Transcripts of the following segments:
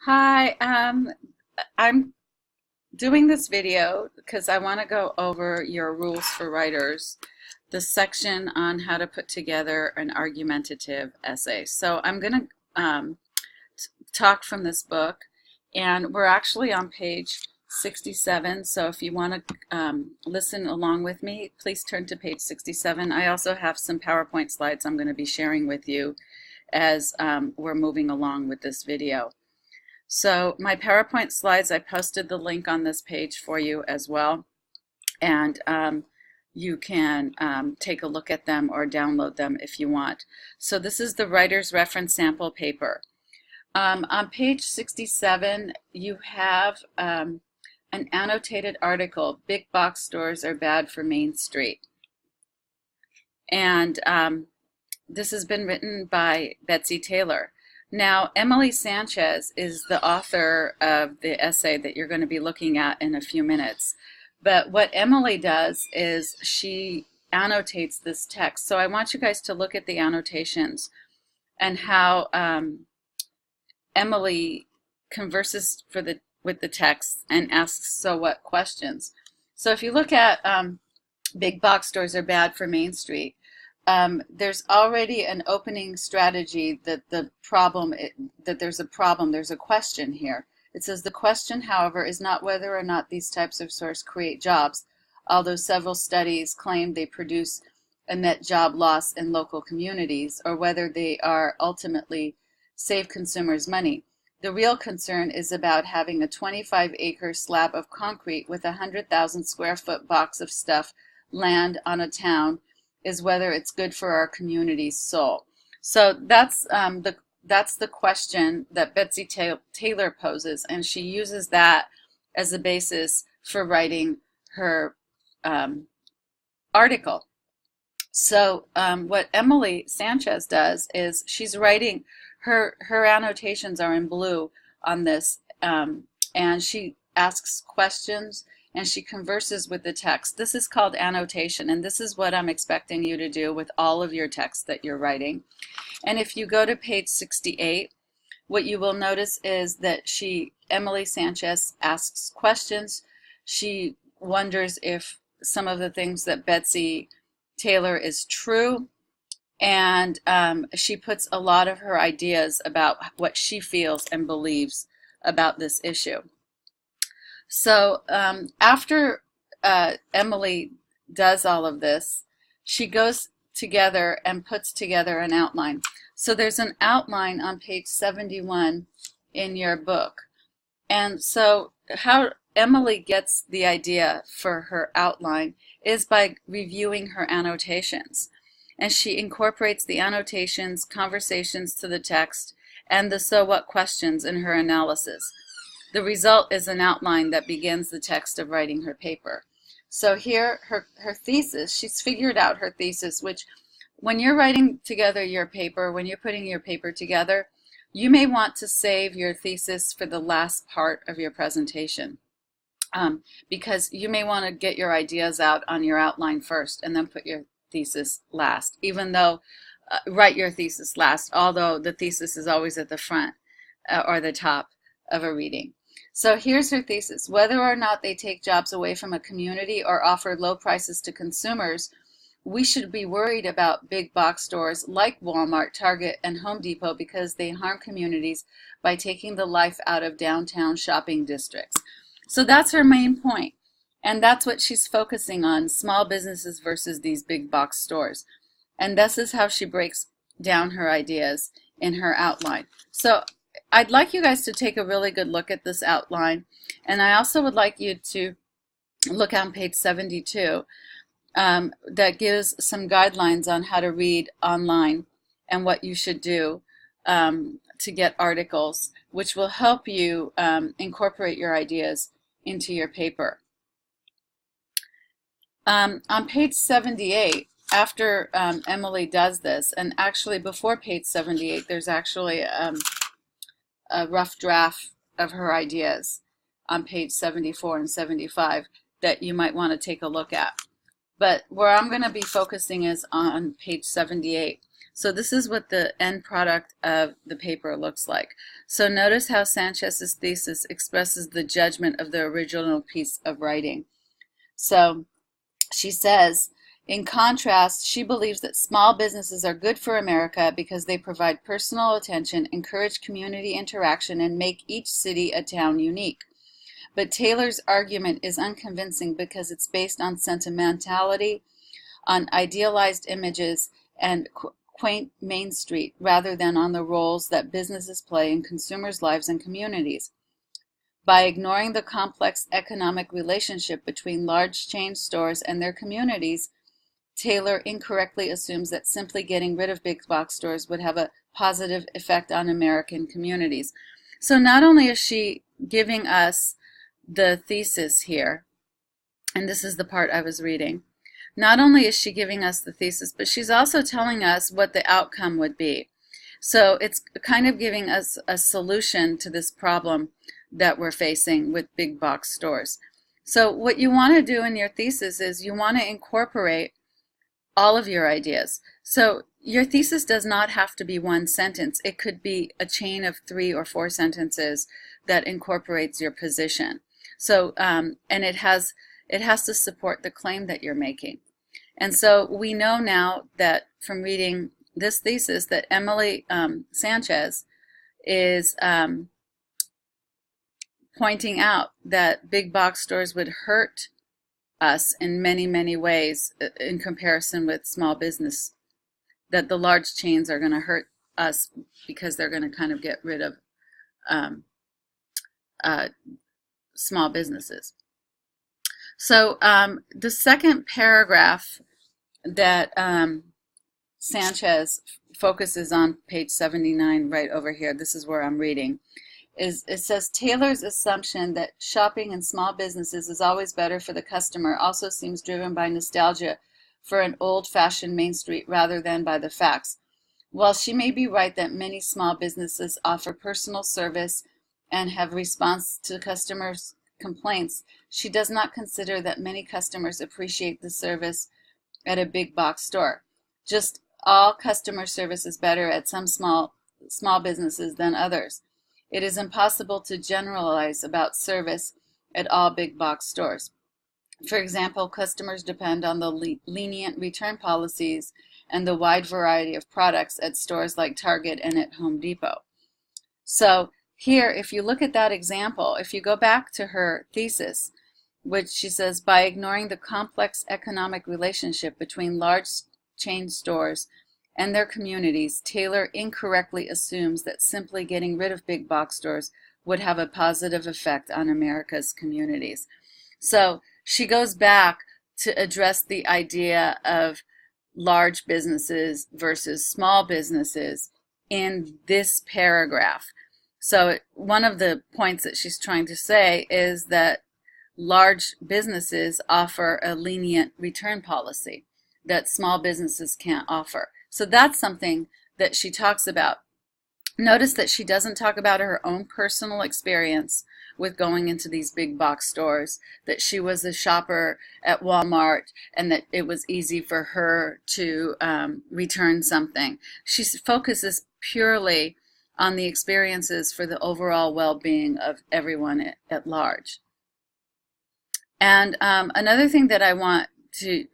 Hi, I'm doing this video because I want to go over your rules for writers, the section on how to put together an argumentative essay. So I'm going to talk from this book, and we're actually on page 67. So if you want to listen along with me, please turn to page 67. I also have some PowerPoint slides I'm going to be sharing with you as we're moving along with this video. So my PowerPoint slides, I posted the link on this page for you as well, and you can take a look at them or download them if you want. So this is the Writer's Reference Sample Paper. On page 67, you have an annotated article, Big Box Stores Are Bad for Main Street. And this has been written by Betsy Taylor. Now, Emily Sanchez is the author of the essay that you're going to be looking at in a few minutes. But what Emily does is she annotates this text. So I want you guys to look at the annotations and how Emily converses with the text and asks so what questions. So if you look at Big Box Stores Are Bad for Main Street, there's already an opening strategy that there's a question here. It says the question, however, is not whether or not these types of stores create jobs, although several studies claim they produce a net job loss in local communities, or whether they are ultimately save consumers money. The real concern is about having a 25-acre slab of concrete with a 100,000 square foot box of stuff land on a town is whether it's good for our community's soul. So that's the question that Betsy Taylor poses, and she uses that as a basis for writing her article. So what Emily Sanchez does is she's writing, her annotations are in blue on this, and she asks questions and she converses with the text. This is called annotation, and this is what I'm expecting you to do with all of your text that you're writing. And if you go to page 68, what you will notice is that Emily Sanchez asks questions. She wonders if some of the things that Betsy Taylor is true, and she puts a lot of her ideas about what she feels and believes about this issue. So after Emily does all of this, she goes together and puts together an outline. So there's an outline on page 71 in your book. And so how Emily gets the idea for her outline is by reviewing her annotations. And she incorporates the annotations, conversations to the text, and the so what questions in her analysis. The result is an outline that begins the text of writing her paper. So here, her thesis, she's figured out her thesis, which when you're writing together your paper, when you're putting your paper together, you may want to save your thesis for the last part of your presentation, because you may want to get your ideas out on your outline first and then put your thesis last, even though, write your thesis last, although the thesis is always at the front or the top of a reading. So here's her thesis. Whether or not they take jobs away from a community or offer low prices to consumers, we should be worried about big box stores like Walmart, Target, and Home Depot because they harm communities by taking the life out of downtown shopping districts. So that's her main point, and that's what she's focusing on, small businesses versus these big box stores. And this is how she breaks down her ideas in her outline. So I'd like you guys to take a really good look at this outline, and I also would like you to look on page 72 that gives some guidelines on how to read online and what you should do to get articles, which will help you incorporate your ideas into your paper. On page 78, after Emily does this, and actually before page 78, there's actually a rough draft of her ideas on page 74 and 75 that you might want to take a look at. But where I'm going to be focusing is on page 78. So this is what the end product of the paper looks like. So notice how Sanchez's thesis expresses the judgment of the original piece of writing. So she says, in contrast, she believes that small businesses are good for America because they provide personal attention, encourage community interaction, and make each city a town unique. But Taylor's argument is unconvincing because it's based on sentimentality, on idealized images, and quaint Main Street, rather than on the roles that businesses play in consumers' lives and communities. By ignoring the complex economic relationship between large chain stores and their communities, Taylor incorrectly assumes that simply getting rid of big box stores would have a positive effect on American communities. So not only is she giving us the thesis here, and this is the part I was reading, not only is she giving us the thesis, but she's also telling us what the outcome would be. So it's kind of giving us a solution to this problem that we're facing with big box stores. So what you want to do in your thesis is you want to incorporate all of your ideas. So your thesis does not have to be one sentence. It could be a chain of 3 or 4 sentences that incorporates your position. So and it has to support the claim that you're making. And so we know now that from reading this thesis that Emily Sanchez is pointing out that big box stores would hurt us in many, many ways in comparison with small business, that the large chains are going to hurt us because they're going to kind of get rid of small businesses. So the second paragraph that Sanchez focuses on, page 79, right over here, this is where I'm reading, it says Taylor's assumption that shopping in small businesses is always better for the customer also seems driven by nostalgia for an old-fashioned Main Street rather than by the facts. While she may be right that many small businesses offer personal service and have response to customers' complaints, she does not consider that many customers appreciate the service at a big box store. Just all customer service is better at some small businesses than others. It is impossible to generalize about service at all big box stores. For example, customers depend on the lenient return policies and the wide variety of products at stores like Target and at Home Depot. So here, if you look at that example, if you go back to her thesis, which she says, by ignoring the complex economic relationship between large chain stores and their communities, Taylor incorrectly assumes that simply getting rid of big box stores would have a positive effect on America's communities. So she goes back to address the idea of large businesses versus small businesses in this paragraph. So one of the points that she's trying to say is that large businesses offer a lenient return policy that small businesses can't offer. So that's something that she talks about. Notice that she doesn't talk about her own personal experience with going into these big box stores, that she was a shopper at Walmart and that it was easy for her to return something. She focuses purely on the experiences for the overall well-being of everyone at large. And another thing that I want to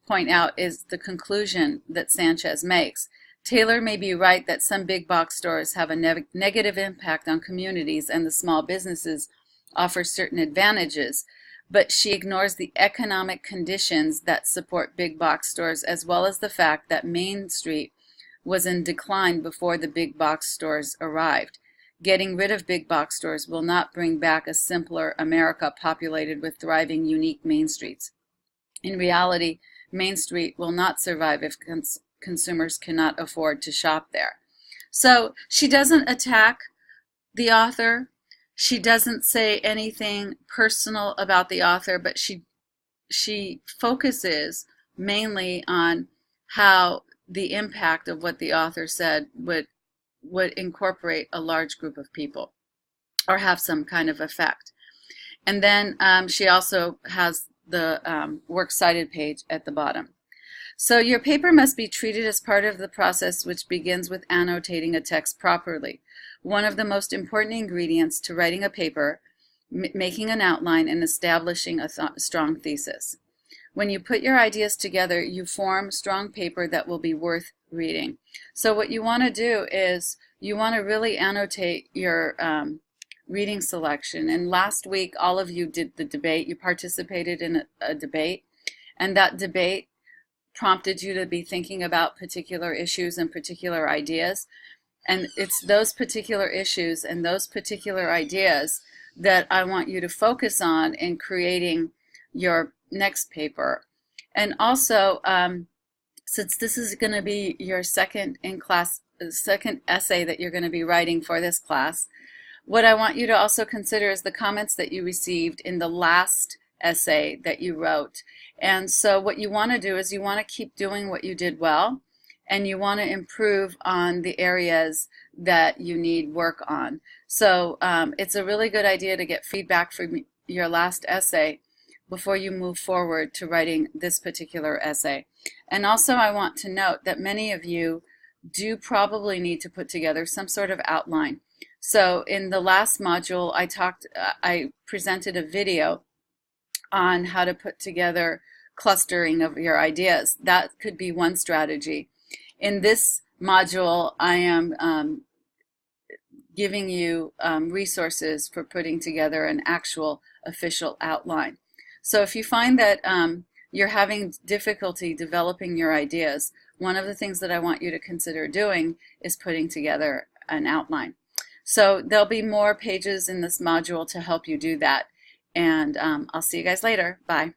point out is the conclusion that Sanchez makes. Taylor may be right that some big box stores have a negative impact on communities and the small businesses offer certain advantages, but she ignores the economic conditions that support big box stores as well as the fact that Main Street was in decline before the big box stores arrived. Getting rid of big box stores will not bring back a simpler America populated with thriving, unique Main Streets. In reality, Main Street will not survive if consumers cannot afford to shop there. So she doesn't attack the author. She doesn't say anything personal about the author, but she focuses mainly on how the impact of what the author said would incorporate a large group of people or have some kind of effect. And then she also has the works cited page at the bottom. So your paper must be treated as part of the process which begins with annotating a text properly. One of the most important ingredients to writing a paper, making an outline, and establishing a strong thesis. When you put your ideas together, you form strong paper that will be worth reading. So what you want to do is you want to really annotate your reading selection. And last week, all of you did the debate. You participated in a debate, and that debate prompted you to be thinking about particular issues and particular ideas. And it's those particular issues and those particular ideas that I want you to focus on in creating your next paper. And also, since this is going to be your second essay that you're going to be writing for this class, what I want you to also consider is the comments that you received in the last essay that you wrote. And so what you want to do is you want to keep doing what you did well, and you want to improve on the areas that you need work on. So it's a really good idea to get feedback from your last essay before you move forward to writing this particular essay. And also I want to note that many of you do probably need to put together some sort of outline. So in the last module I presented a video on how to put together clustering of your ideas. That could be one strategy. In this module, I am giving you resources for putting together an actual official outline. So if you find that you're having difficulty developing your ideas, one of the things that I want you to consider doing is putting together an outline. So there'll be more pages in this module to help you do that. And I'll see you guys later. Bye.